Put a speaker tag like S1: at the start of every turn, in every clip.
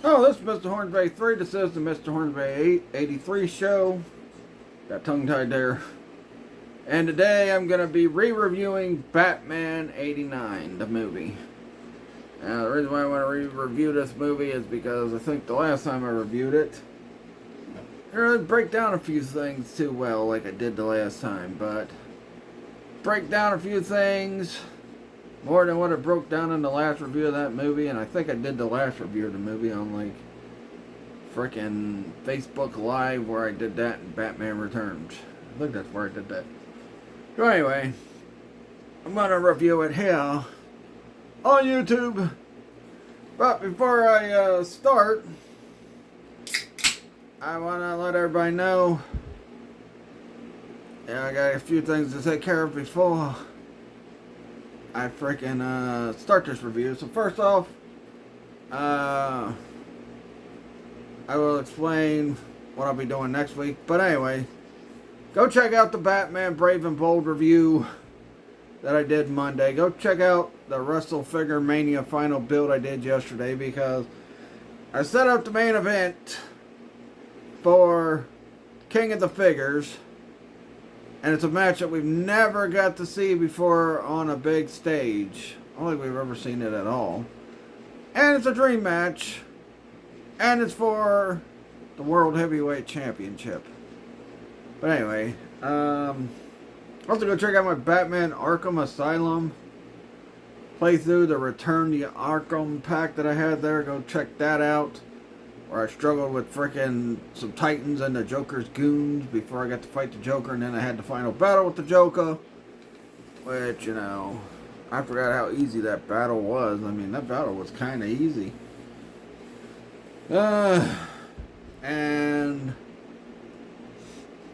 S1: Oh, this is Mr. Hornsby 3. This is the Mr. Hornsby 83 show. Got tongue tied there. And today I'm going to be re-reviewing Batman 89, the movie. Now, the reason why I want to re-review this movie is because I think the last time I reviewed it, I didn't really break down a few things too well like I did the last time, but break down a few things more than what I broke down in the last review of that movie, and I think I did the last review of the movie on like freaking Facebook Live where I did that in Batman Returns. I think that's where I did that. So anyway, I'm gonna review it here on YouTube. But before I start, I want to let everybody know, I got a few things to take care of before I freaking start this review. So first off, I will explain what I'll be doing next week. But anyway, go check out the Batman Brave and Bold review that I did Monday. Go check out the Wrestle Figure Mania final build I did yesterday, because I set up the main event for King of the Figures, and it's a match that we've never got to see before on a big stage. I don't think we've ever seen it at all. And it's a dream match, and it's for the World Heavyweight Championship. But anyway, also go check out my Batman Arkham Asylum playthrough, the Return to Arkham pack that I had there. Go check that out, where I struggled with frickin' some Titans and the Joker's goons before I got to fight the Joker, and then I had the final battle with the Joker, which, you know, I forgot how easy that battle was. I mean, that battle was kind of easy. And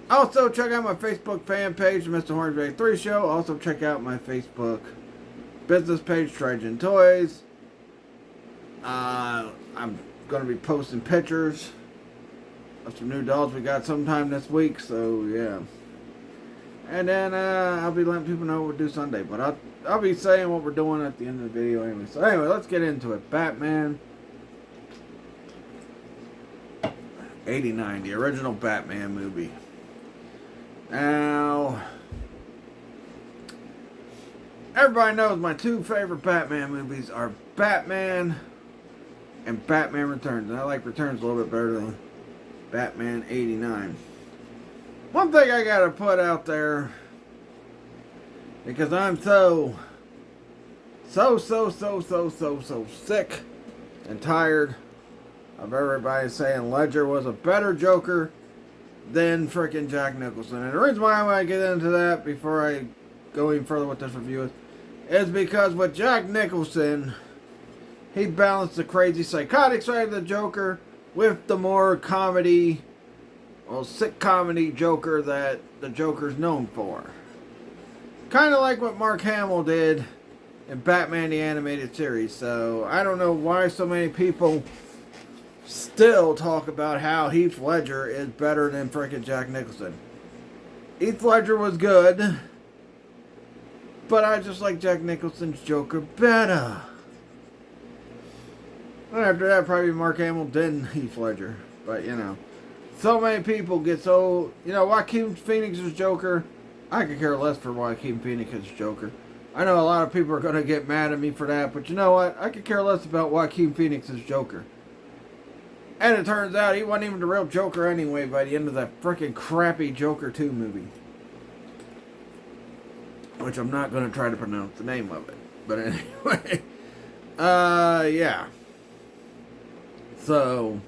S1: also check out my Facebook fan page, Mr. Hornsby 3 Show. Also check out my Facebook business page, Trajan Toys. I'm going to be posting pictures of some new dolls we got sometime this week, so yeah. And then I'll be letting people know what we'll do Sunday, but I'll be saying what we're doing at the end of the video anyway. So anyway, let's get into it. Batman 89, the original Batman movie. Now, everybody knows my two favorite Batman movies are Batman and Batman Returns. And I like Returns a little bit better than Batman 89. One thing I gotta put out there, because I'm so sick and tired of everybody saying Ledger was a better Joker than frickin' Jack Nicholson. And the reason why I want to get into that before I go even further with this review is because with Jack Nicholson, he balanced the crazy psychotic side of the Joker with the more comedy, well, sick comedy Joker that the Joker's known for. Kind of like what Mark Hamill did in Batman the Animated Series. So I don't know why so many people still talk about how Heath Ledger is better than frickin' Jack Nicholson. Heath Ledger was good, but I just like Jack Nicholson's Joker better. And after that, probably Mark Hamill did Heath Ledger. But, you know, so many people get so, you know, Joaquin Phoenix's Joker, I could care less for Joaquin Phoenix's Joker. I know a lot of people are going to get mad at me for that, but you know what? I could care less about Joaquin Phoenix's Joker. And it turns out he wasn't even the real Joker anyway by the end of that freaking crappy Joker 2 movie. Which I'm not going to try to pronounce the name of it. But anyway. Yeah. So,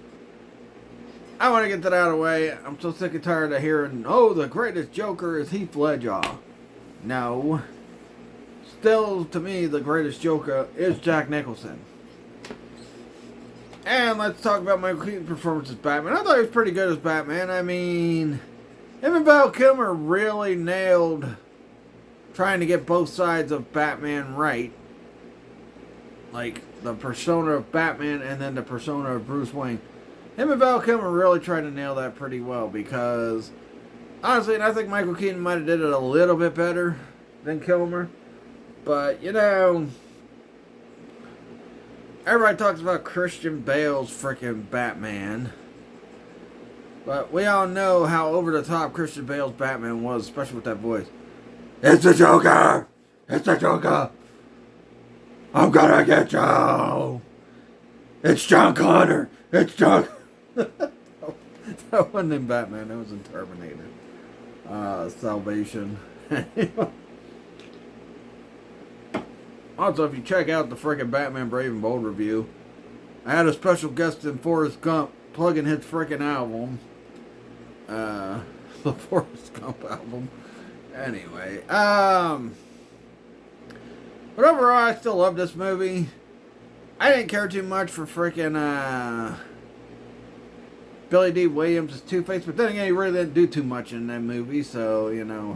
S1: I want to get that out of the way. I'm so sick and tired of hearing, oh, the greatest Joker is Heath Ledger. No. Still, to me, the greatest Joker is Jack Nicholson. And let's talk about Michael Keaton's performance as Batman. I thought he was pretty good as Batman. I mean, him and Val Kilmer really nailed trying to get both sides of Batman right. Like, the persona of Batman and then the persona of Bruce Wayne. Him and Val Kilmer really tried to nail that pretty well, because honestly, and I think Michael Keaton might have did it a little bit better than Kilmer. But, you know, everybody talks about Christian Bale's freaking Batman. But we all know how over the top Christian Bale's Batman was, especially with that voice. It's the Joker! It's the Joker! I'm gonna get you! It's John Connor! It's John... That wasn't in Batman, that was in Terminator. Salvation. Also, if you check out the freaking Batman Brave and Bold review, I had a special guest in Forrest Gump plugging his freaking album. The Forrest Gump album. Anyway, but overall, I still love this movie. I didn't care too much for freaking Billy D. Williams as Two-Face, but then again, he really didn't do too much in that movie, so, you know,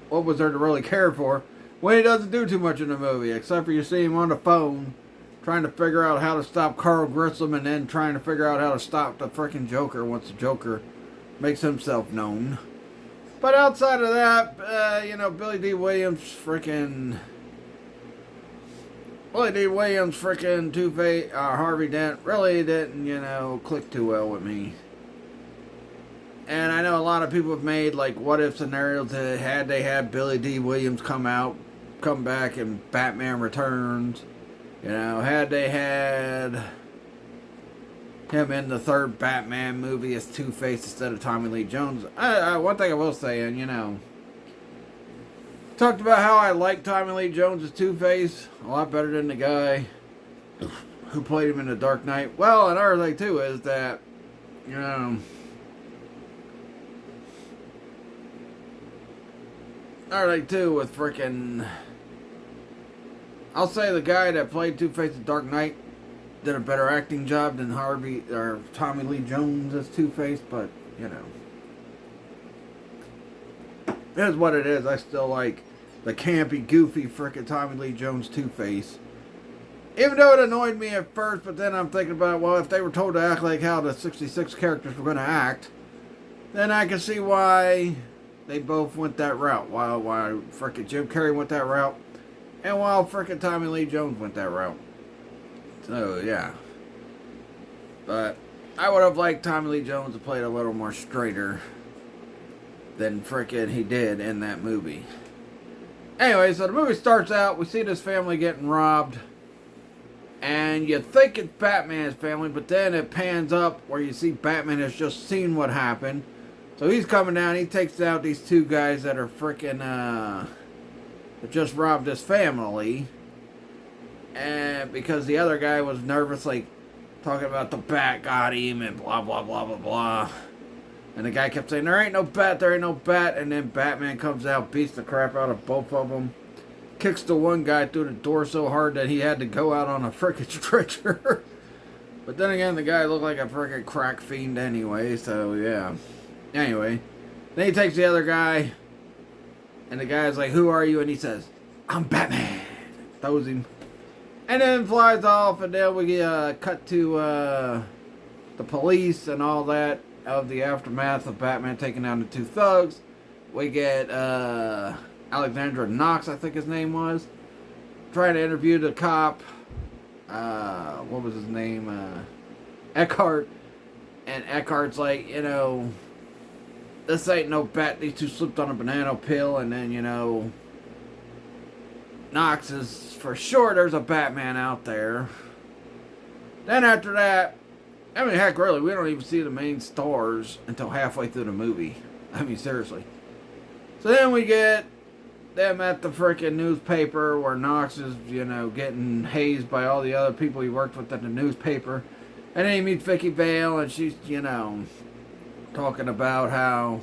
S1: what was there to really care for when he doesn't do too much in the movie, except for you see him on the phone trying to figure out how to stop Carl Grissom and then trying to figure out how to stop the freaking Joker once the Joker makes himself known. But outside of that, you know, Billy D. Williams freaking Two-Face, Harvey Dent really didn't, you know, click too well with me. And I know a lot of people have made, like, what-if scenarios that had they had Billy D. Williams come back in Batman Returns. You know, had they had him in the third Batman movie as Two-Face instead of Tommy Lee Jones. One thing I will say, and, you know, talked about how I like Tommy Lee Jones as Two-Face a lot better than the guy who played him in The Dark Knight. Well, another thing, too, is that, you know... Another thing, too, with freaking... I'll say the guy that played Two-Face in Dark Knight did a better acting job than Tommy Lee Jones as Two-Face, but, you know. It is what it is. I still like the campy, goofy, frickin' Tommy Lee Jones Two-Face. Even though it annoyed me at first, but then I'm thinking about, well, if they were told to act like how the 66 characters were going to act, then I can see why they both went that route. Why frickin' Jim Carrey went that route, and while frickin' Tommy Lee Jones went that route. So, yeah. But I would have liked Tommy Lee Jones to play it a little more straighter than frickin' he did in that movie. Anyway, so the movie starts out, we see this family getting robbed, and you think it's Batman's family, but then it pans up where you see Batman has just seen what happened. So he's coming down, he takes out these two guys that are frickin' that just robbed his family. And because the other guy was nervous, like, talking about the bat got him and blah, blah, blah, blah, blah. And the guy kept saying, there ain't no bat, there ain't no bat. And then Batman comes out, beats the crap out of both of them. Kicks the one guy through the door so hard that he had to go out on a frickin' stretcher. But then again, the guy looked like a frickin' crack fiend anyway, so yeah. Anyway, then he takes the other guy. And the guy's like, who are you? And he says, I'm Batman. Throws him. And then flies off, and then we cut to the police and all that of the aftermath of Batman taking down the two thugs. We get Alexandra Knox, I think his name was, trying to interview the cop. What was his name? Eckhart. And Eckhart's like, you know, this ain't no bat. These two slipped on a banana peel, and then, you know, Knox is for sure there's a Batman out there. Then after that, I mean, heck, really, we don't even see the main stars until halfway through the movie. I mean, seriously. So then we get them at the freaking newspaper where Knox is, you know, getting hazed by all the other people he worked with at the newspaper. And then he meets Vicky Vale, and she's, you know, talking about how,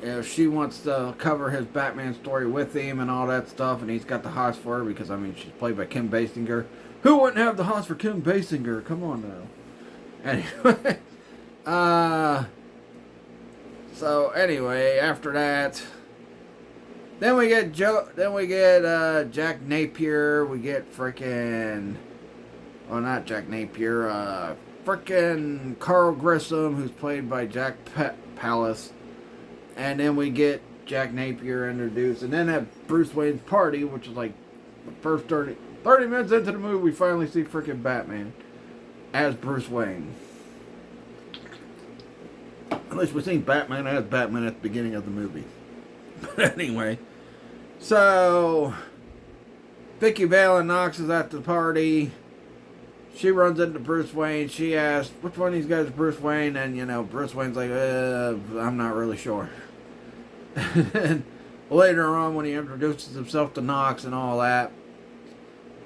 S1: you know, she wants to cover his Batman story with him and all that stuff, and he's got the hots for her because, I mean, she's played by Kim Basinger. Who wouldn't have the hots for Kim Basinger? Come on now. Anyway, so anyway, after that, then we get Jack Napier. We get frickin', well, not Jack Napier. Frickin' Carl Grissom, who's played by Jack Palance. And then we get Jack Napier introduced. And then at Bruce Wayne's party, which is like the first 30 30 minutes into the movie, we finally see freaking Batman as Bruce Wayne. At least we've seen Batman as Batman at the beginning of the movie. But anyway, so Vicky Vale and Knox is at the party. She runs into Bruce Wayne. She asks, which one of these guys is Bruce Wayne? And, Bruce Wayne's like, I'm not really sure. And later on, when he introduces himself to Knox and all that,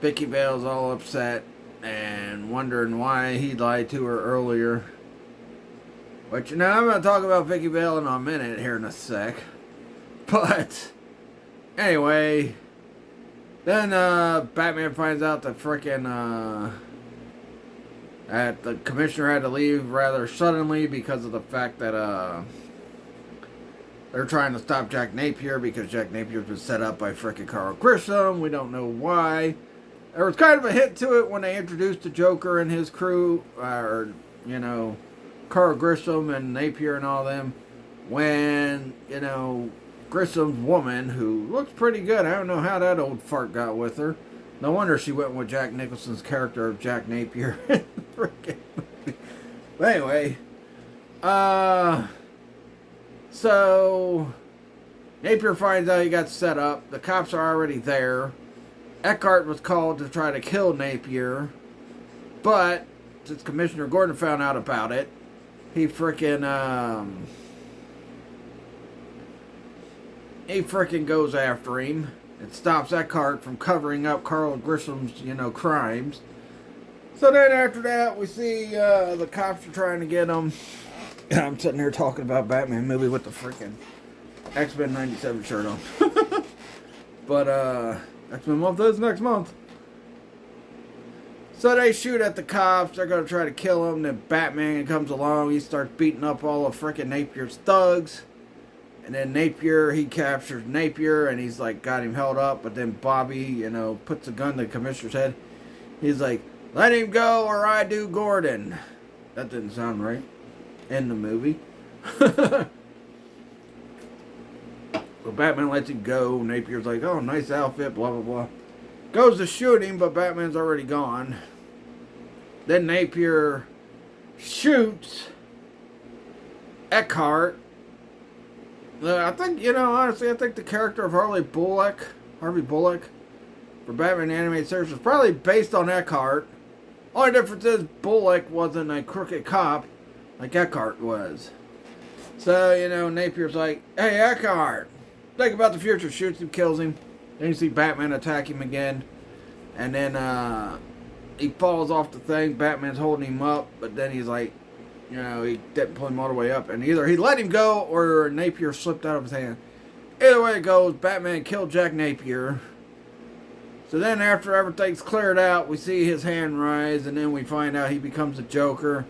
S1: Vicky Vale's all upset and wondering why he lied to her earlier. Which, I'm going to talk about Vicky Vale in a minute here in a sec. But, anyway, then Batman finds out that frickin' that the commissioner had to leave rather suddenly because of the fact that they're trying to stop Jack Napier because Jack Napier's been set up by frickin' Carl Grissom. We don't know why. There was kind of a hint to it when they introduced the Joker and his crew, Carl Grissom and Napier and all them, when, Grissom's woman, who looks pretty good. I don't know how that old fart got with her. No wonder she went with Jack Nicholson's character of Jack Napier. But anyway, so Napier finds out he got set up. The cops are already there. Eckhart was called to try to kill Napier, but since Commissioner Gordon found out about it, he frickin' goes after him. It stops Eckhart from covering up Carl Grissom's, crimes. So then after that, we see the cops are trying to get him. I'm sitting here talking about Batman movie with the freaking X-Men 97 shirt on. But, X-Men month is next month. So they shoot at the cops. They're going to try to kill him. Then Batman comes along. He starts beating up all of freaking Napier's thugs. And then Napier, he captures Napier, and he's like, got him held up. But then Bobby, puts a gun to the commissioner's head. He's like, let him go or I do Gordon. That didn't sound right in the movie. So Batman lets him go. Napier's like, oh, nice outfit, blah, blah, blah. Goes to shoot him, but Batman's already gone. Then Napier shoots Eckhart. I think, honestly, I think the character of Harvey Bullock, for Batman animated series was probably based on Eckhart. Only difference is Bullock wasn't a crooked cop like Eckhart was. So, Napier's like, hey, Eckhart, think about the future. Shoots him, kills him. Then you see Batman attack him again. And then he falls off the thing. Batman's holding him up, but then he's like, he didn't pull him all the way up. And either he let him go or Napier slipped out of his hand. Either way it goes, Batman killed Jack Napier. So then after everything's cleared out, we see his hand rise. And then we find out he becomes a Joker.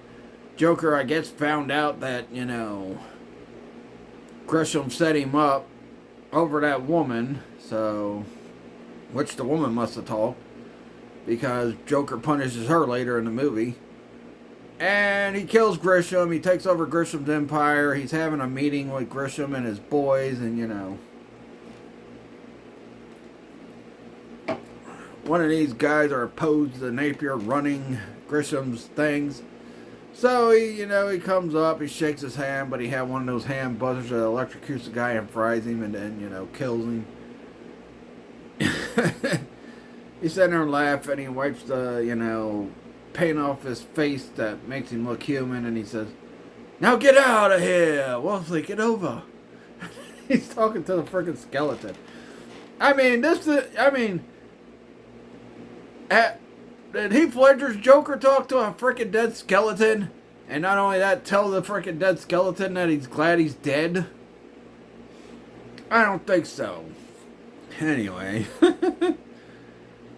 S1: Joker, I guess, found out that, Grisham set him up over that woman. So, which the woman must have talked. Because Joker punishes her later in the movie. And he kills Grisham. He takes over Grisham's empire. He's having a meeting with Grisham and his boys. And, one of these guys are opposed to Napier running Grisham's things. So, he comes up. He shakes his hand. But he had one of those hand buzzers that electrocutes the guy and fries him. And then, kills him. He's sitting there laughing. He wipes the, paint off his face that makes him look human, and he says, now get out of here, we'll think it over. He's talking to the freaking skeleton. Did Heath Ledger's Joker talk to a freaking dead skeleton? And not only that, tell the freaking dead skeleton that he's glad he's dead? I don't think so. Anyway.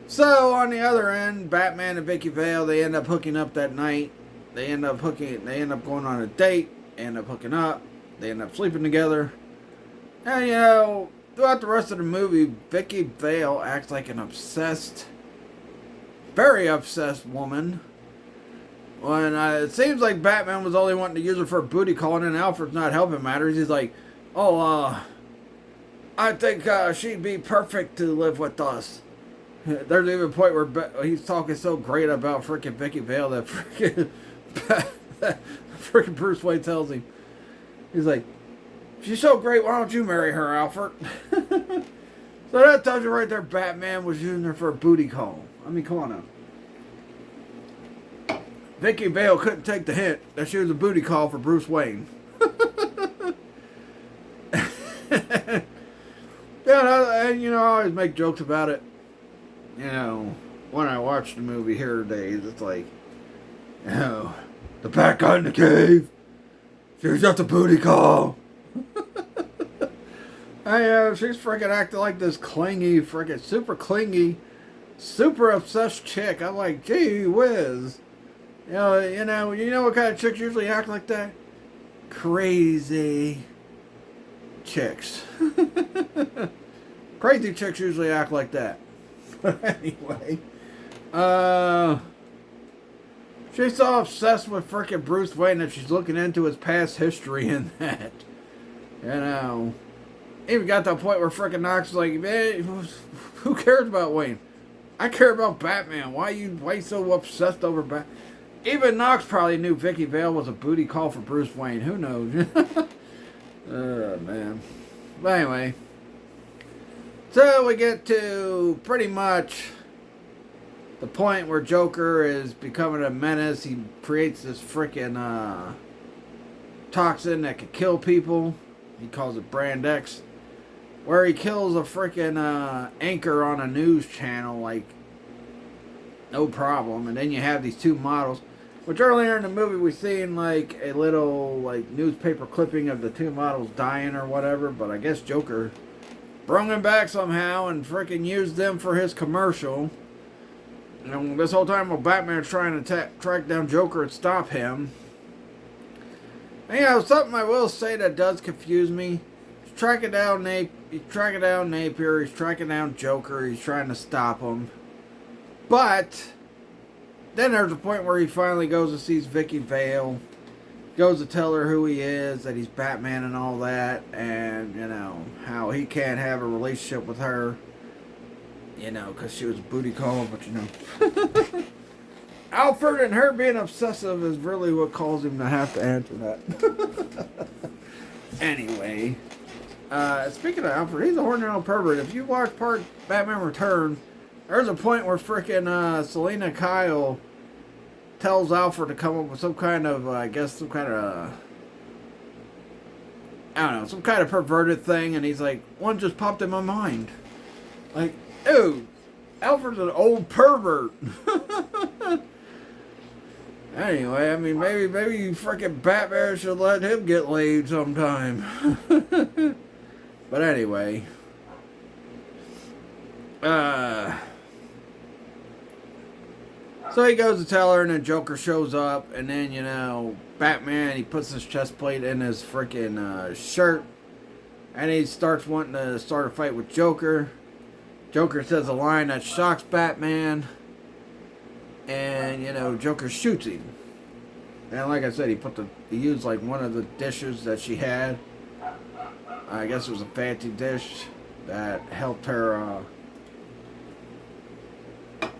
S1: So, on the other end, Batman and Vicky Vale, they end up hooking up that night. They end up going on a date, end up hooking up, they end up sleeping together. And, throughout the rest of the movie, Vicky Vale acts like an very obsessed woman. When it seems like Batman was only wanting to use her for a booty call, and Alfred's not helping matters. He's like, I think she'd be perfect to live with us. There's even a point where he's talking so great about freaking Vicky Vale that freaking Bruce Wayne tells him, he's like, she's so great, why don't you marry her, Alfred? So that tells you right there, Batman was using her for a booty call. I mean, come on now. Vicky Vale couldn't take the hint that she was a booty call for Bruce Wayne. Yeah, and I always make jokes about it. When I watch the movie Hero Days, it's like, the Bat got in the cave. She was just a booty call. She's freaking acting like this clingy, freaking super clingy, super obsessed chick. I'm like, gee whiz. You know what kind of chicks usually act like that? Crazy chicks. Crazy chicks usually act like that. But anyway, she's so obsessed with freaking Bruce Wayne that she's looking into his past history and that. Even got to the point where freaking Knox is like, man, who cares about Wayne? I care about Batman. Why you so obsessed over Batman? Even Knox probably knew Vicky Vale was a booty call for Bruce Wayne. Who knows? Oh, man. But anyway. So we get to pretty much the point where Joker is becoming a menace. He creates this freaking toxin that could kill people. He calls it Brand X. Where he kills a freaking anchor on a news channel, like, no problem. And then you have these two models. Which earlier in the movie we seen like a little like newspaper clipping of the two models dying or whatever, but I guess Joker brought them back somehow and freaking used them for his commercial. This whole time while Batman's trying to track down Joker and stop him. And, something I will say that does confuse me. He's tracking down Napier, he's tracking down Joker, he's trying to stop him. But then there's a point where he finally goes and sees Vicky Vale, goes to tell her who he is, that he's Batman and all that, and, how he can't have a relationship with her, because she was a booty call, but, Alfred and her being obsessive is really what caused him to have to answer that. Anyway, speaking of Alfred, he's a horny little pervert. If you watch part Batman Return, there's a point where freaking Selena Kyle tells Alfred to come up with some kind of, some kind of perverted thing, and he's like, one just popped in my mind. Like, dude, Alfred's an old pervert. Anyway, I mean, maybe freaking Batman should let him get laid sometime. But anyway, so he goes to tell her, and then Joker shows up, and then, Batman, he puts his chest plate in his freaking shirt, and he starts wanting to start a fight with Joker. Joker says a line that shocks Batman, and, Joker shoots him. And like I said, he used like one of the dishes that she had. I guess it was a fancy dish that helped her,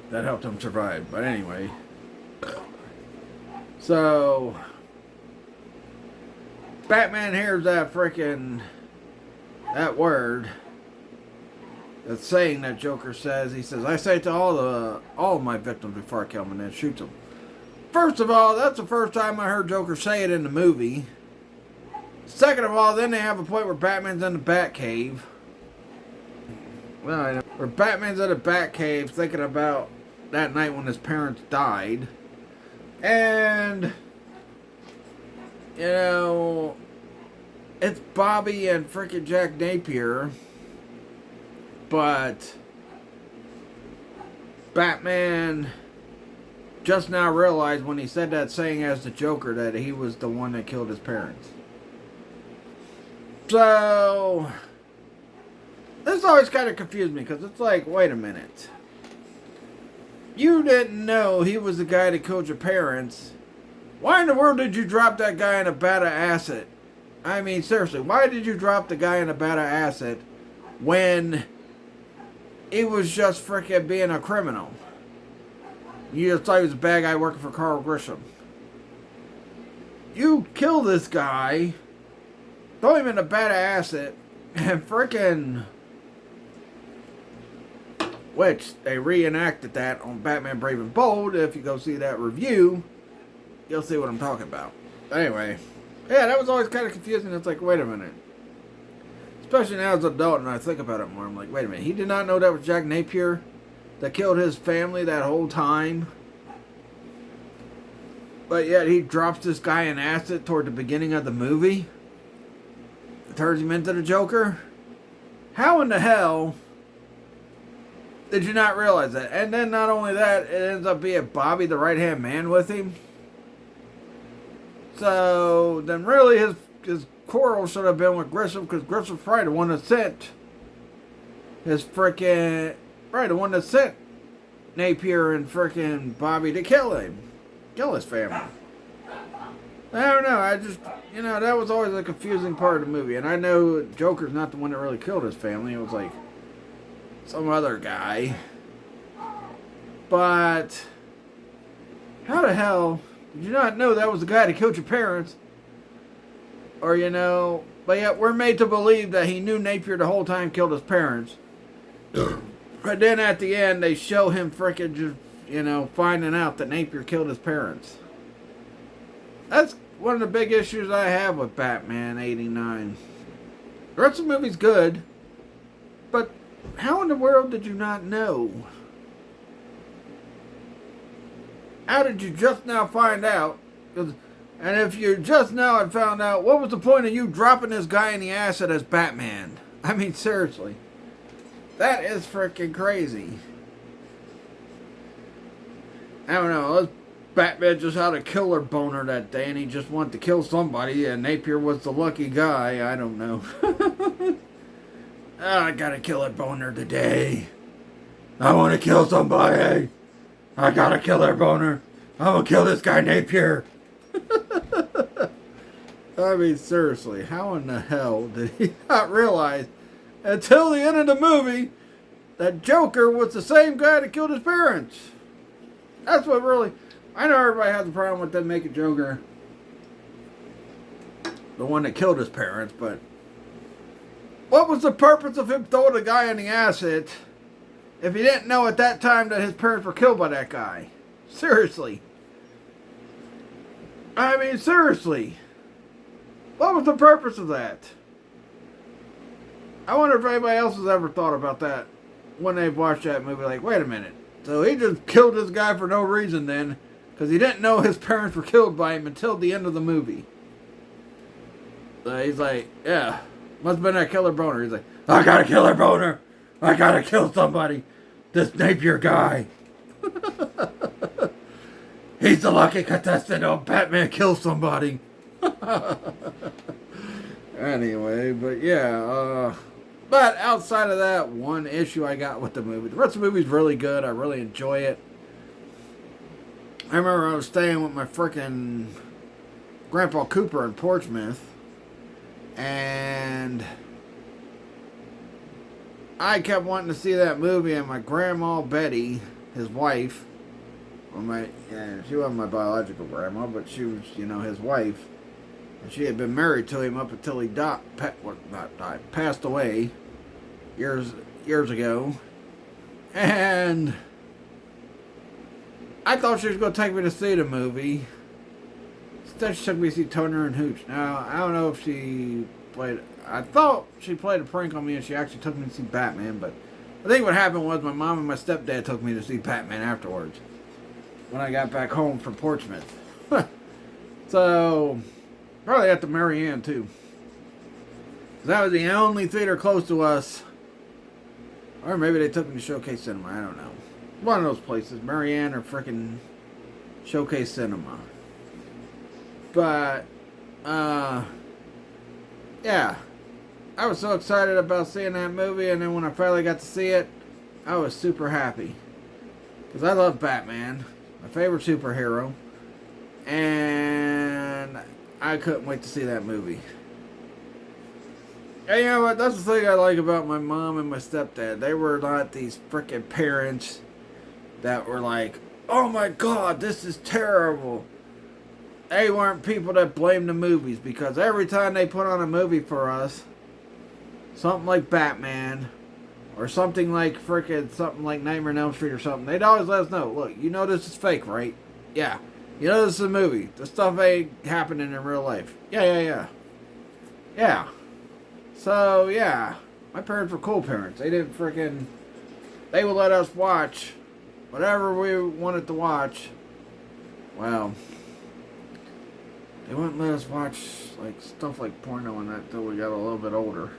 S1: that helped him survive. But anyway, so Batman hears that word, that saying that Joker says. He says, I say it to all of my victims before I kill them, and then shoots them. First of all, that's the first time I heard Joker say it in the movie. Second of all, then they have a point where Batman's in the Batcave. Well, where Batman's in the Batcave thinking about that night when his parents died. And, it's Bobby and frickin' Jack Napier. But Batman just now realized when he said that saying as the Joker that he was the one that killed his parents. So this always kind of confused me, because it's like, wait a minute. You didn't know he was the guy that killed your parents. Why in the world did you drop that guy in a vat of acid? I mean, seriously, why did you drop the guy in a vat of acid when he was just freaking being a criminal. You just thought he was a bad guy working for Carl Grisham. You kill this guy, throw him in a bad acid, and freaking... Which, they reenacted that on Batman Brave and Bold. If you go see that review, you'll see what I'm talking about. Anyway, yeah, that was always kind of confusing. It's like, wait a minute. Especially now as an adult and I think about it more. I'm like, wait a minute. He did not know that was Jack Napier that killed his family that whole time. But yet he drops this guy in acid toward the beginning of the movie. Turns him into the Joker. How in the hell did you not realize that? And then not only that, it ends up being Bobby, the right-hand man, with him. So then really his quarrel should have been with Grisham, because Grisham's probably the one that sent his freaking... Right, the one that sent Napier and freaking Bobby to kill him. Kill his family. I don't know, I just... You know, that was always a confusing part of the movie. And I know Joker's not the one that really killed his family. It was like some other guy. But how the hell did you not know that was the guy that killed your parents? Or, you know, but yet we're made to believe that he knew Napier the whole time, killed his parents. But then at the end, they show him freaking just, you know, finding out that Napier killed his parents. That's one of the big issues I have with Batman 89. The rest of the movie's good, but how in the world did you not know? How did you just now find out? And if you just now had found out, what was the point of you dropping this guy in the acid as Batman? I mean, seriously. That is freaking crazy. I don't know. Batman just had a killer boner that day and he just wanted to kill somebody and Napier was the lucky guy. I don't know. I got a killer boner today. I want to kill somebody. I got a killer boner. I'm going to kill this guy Napier. I mean, seriously, how in the hell did he not realize until the end of the movie that Joker was the same guy that killed his parents? That's what really... I know everybody has a problem with them making Joker the one that killed his parents, but what was the purpose of him throwing a guy in the acid if he didn't know at that time that his parents were killed by that guy? Seriously. I mean, seriously. What was the purpose of that? I wonder if anybody else has ever thought about that when they've watched that movie. Like, wait a minute. So he just killed this guy for no reason then, because he didn't know his parents were killed by him until the end of the movie. So he's like, yeah, must have been that killer boner. He's like, I got a killer boner. I gotta kill somebody. This Napier guy. He's the lucky contestant on Batman Kills Somebody. Anyway, but yeah, but outside of that one issue I got with the movie, the rest of the movie's really good. I really enjoy it. I remember I was staying with my frickin' Grandpa Cooper in Portsmouth, and I kept wanting to see that movie, and my grandma Betty, his wife, she wasn't my biological grandma, but she was, you know, his wife. And she had been married to him up until he passed away years ago. And I thought she was going to take me to see the movie. Instead, she took me to see Turner and Hooch. Now, I don't know if she played... I thought she played a prank on me and she actually took me to see Batman, but I think what happened was my mom and my stepdad took me to see Batman afterwards when I got back home from Portsmouth. So, probably at the Marianne, too. That was the only theater close to us. Or maybe they took me to Showcase Cinema. I don't know. One of those places. Marianne or frickin' Showcase Cinema. But, yeah. I was so excited about seeing that movie, and then when I finally got to see it, I was super happy. Because I love Batman. My favorite superhero. And I couldn't wait to see that movie. And you know what? That's the thing I like about my mom and my stepdad. They were not these freaking parents that were like, oh my god, this is terrible. They weren't people that blamed the movies, because every time they put on a movie for us, something like Batman, or something like Nightmare on Elm Street or something, they'd always let us know, look, you know this is fake, right? Yeah. You know this is a movie. This stuff ain't happening in real life. Yeah. Yeah. So, yeah. My parents were cool parents. They didn't freaking... They would let us watch whatever we wanted to watch. Well, they wouldn't let us watch like stuff like porno and that until we got a little bit older.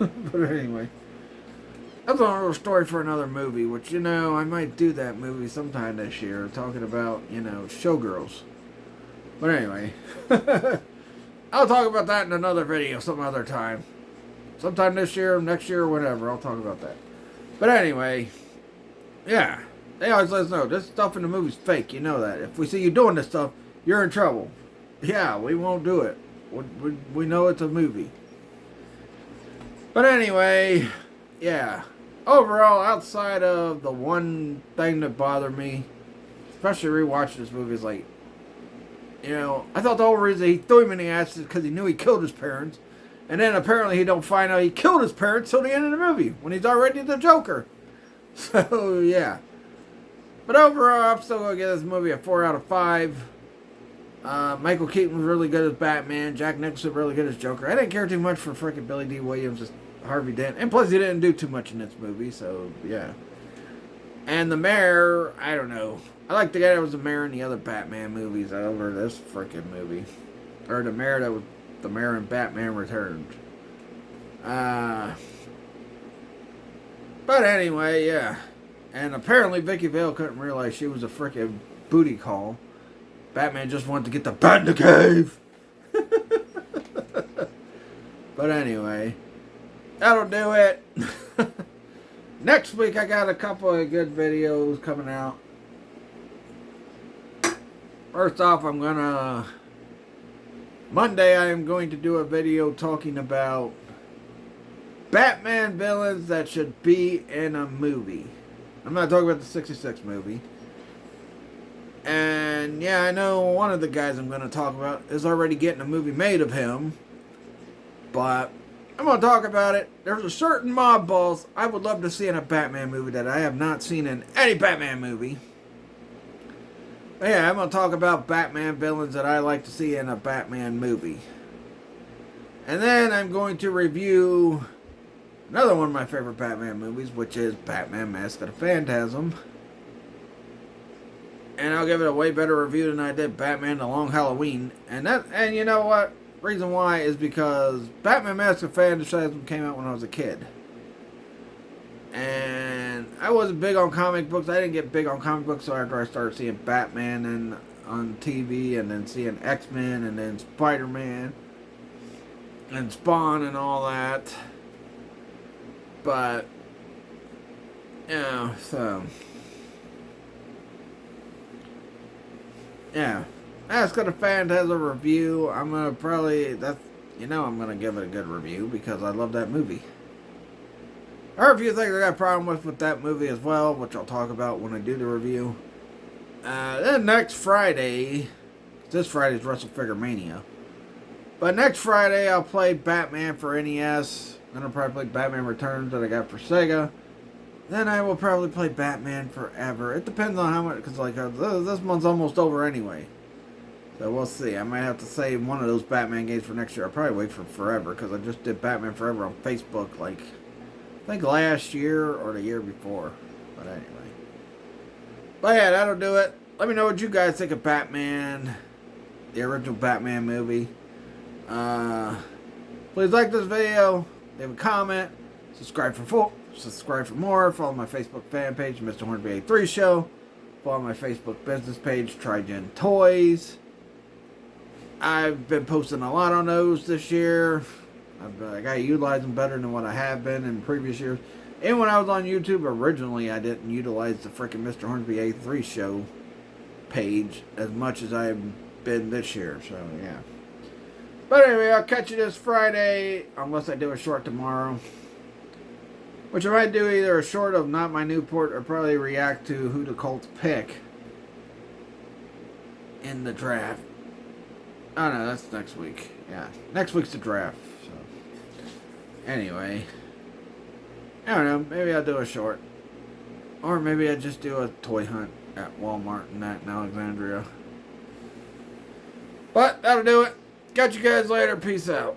S1: But anyway, that's a little story for another movie, which, you know, I might do that movie sometime this year, talking about, you know, showgirls. But anyway, I'll talk about that in another video some other time. Sometime this year, next year, whatever, I'll talk about that. But anyway, yeah, they always let us know, this stuff in the movie's fake, you know that. If we see you doing this stuff, you're in trouble. Yeah, we won't do it. We know it's a movie. But anyway, yeah. Overall, outside of the one thing that bothered me, especially rewatching this movie, is like, you know, I thought the whole reason he threw him in the ass is because he knew he killed his parents. And then apparently he don't find out he killed his parents till the end of the movie, when he's already the Joker. So, yeah. But overall, I'm still going to give this movie a 4 out of 5. Michael Keaton was really good as Batman. Jack Nicholson really good as Joker. I didn't care too much for freaking Billy D. Williams as Harvey Dent. And plus, he didn't do too much in this movie, so, yeah. And the mayor, I don't know. I like the guy that was the mayor in the other Batman movies over this freaking movie. Or the mayor that was the mayor in Batman Returns. But anyway, yeah. And apparently Vicky Vale couldn't realize she was a freaking booty call. Batman just wanted to get the bat in the cave. But anyway, that'll do it. Next week I got a couple of good videos coming out. First off, Monday I am going to do a video talking about Batman villains that should be in a movie. I'm not talking about the 66 movie. And yeah, I know one of the guys I'm going to talk about is already getting a movie made of him. But I'm going to talk about it. There's a certain mob boss I would love to see in a Batman movie that I have not seen in any Batman movie. But yeah, I'm going to talk about Batman villains that I like to see in a Batman movie. And then I'm going to review another one of my favorite Batman movies, which is Batman Mask of the Phantasm. And I'll give it a way better review than I did Batman The Long Halloween. And you know what? Reason why is because Batman Mask of the Phantasm came out when I was a kid. And I wasn't big on comic books. I didn't get big on comic books until after I started seeing Batman on TV, and then seeing X-Men, and then Spider-Man, and Spawn, and all that. But, you know, so... yeah, Mask of the Phantasm review. I'm gonna I'm gonna give it a good review because I love that movie. There are a few things I got a problem with that movie as well, which I'll talk about when I do the review. Then next Friday, this Friday's WrestleFigure Mania. But next Friday I'll play Batman for NES. Then I'll probably play Batman Returns that I got for Sega. Then I will probably play Batman Forever. It depends on how much, because like this month's almost over anyway. So we'll see. I might have to save one of those Batman games for next year. I'll probably wait for Forever, because I just did Batman Forever on Facebook, like, I think last year or the year before. But anyway. But yeah, that'll do it. Let me know what you guys think of Batman, the original Batman movie. Please like this video, leave a comment, subscribe for more. Follow my Facebook fan page, Mr. Hornsby 83 Show. Follow my Facebook business page, Trigen Toys. I've been posting a lot on those this year. I got to utilize them better than what I have been in previous years. And when I was on YouTube originally, I didn't utilize the freaking Mr. Hornsby 83 Show page as much as I've been this year. So, yeah. But anyway, I'll catch you this Friday, unless I do a short tomorrow. Which I might do either a short of Not My Newport or probably react to who the Colts pick in the draft. Oh no, that's next week. Yeah, next week's the draft. So, anyway, I don't know. Maybe I'll do a short, or maybe I just do a toy hunt at Walmart and that in Alexandria. But that'll do it. Catch you guys later. Peace out.